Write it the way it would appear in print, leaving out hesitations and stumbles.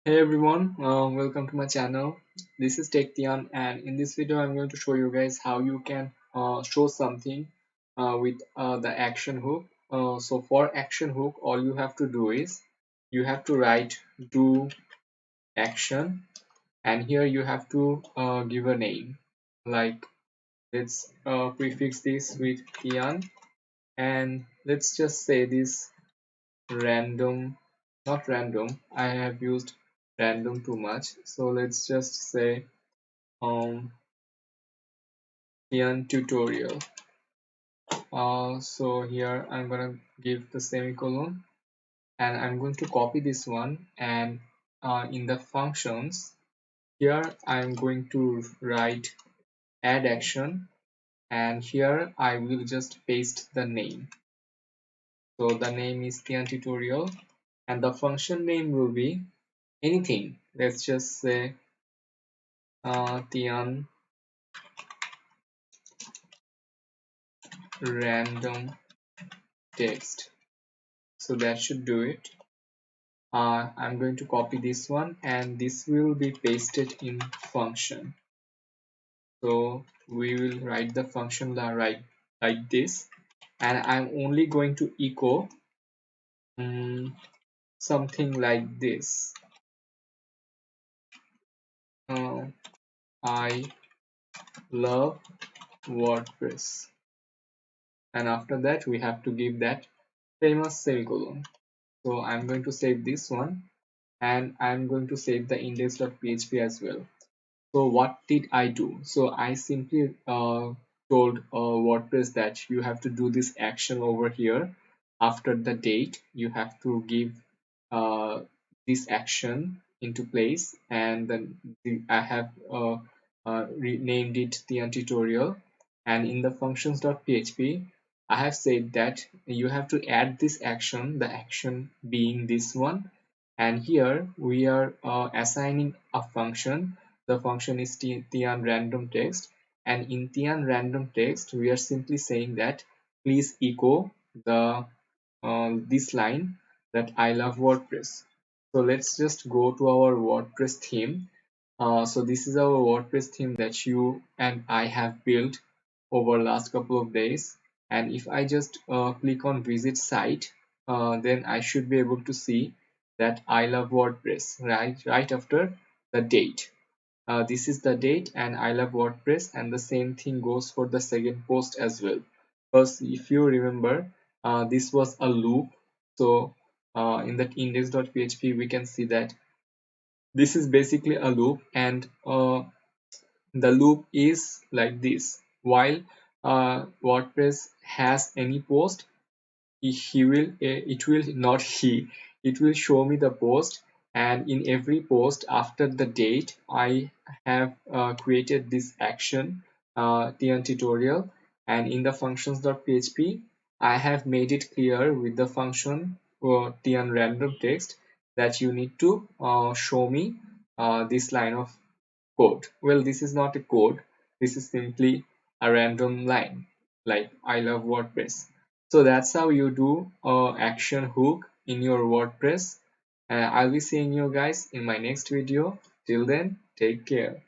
Hey everyone, welcome to my channel. This is Tian, and in this video I'm going to show you guys how you can show something with the action hook. So for action hook, all you have to do is you have to write do action, and here you have to give a name. Like let's prefix this with Tian, and let's just say this random, not random. I have used random too much, so let's just say Tian tutorial. So here I'm gonna give the semicolon, and I'm going to copy this one, and in the functions here I'm going to write add action, and here I will just paste the name. So the name is Tian tutorial, and the function name will be anything. Let's just say Tian random text. So that should do it. I'm going to copy this one, and this will be pasted in function. So we will write the function like this, and I'm only going to echo something like this. uh, I love WordPress, and after that we have to give that famous semicolon. So I'm going to save this one, and I'm going to save the index.php as well. So what did I do? So I simply told WordPress that you have to do this action over here. After the date, you have to give uh, this action into place, and then I have renamed it the tutorial. And in the functions.php, I have said that you have to add this action, the action being this one. And here we are assigning a function. The function is Tian random text, and in Tian random text we are simply saying that please echo the this line, that I love WordPress. So let's just go to our WordPress theme. So this is our WordPress theme that you and I have built over last couple of days. And if I just click on visit site, then I should be able to see that I love WordPress right after the date. This is the date, and I love WordPress, and the same thing goes for the second post as well. Because if you remember, this was a loop. So in that index.php we can see that this is basically a loop, and the loop is like this. While WordPress has any post, he will it will not he it will show me the post, and in every post after the date I have created this action, Tian tutorial, and in the functions.php I have made it clear with the function Tian random text that you need to show me this line of code. Well, this is not a code, this is simply a random line, like I love WordPress. So that's how you do action hook in your WordPress. I'll be seeing you guys in my next video. Till then, take care.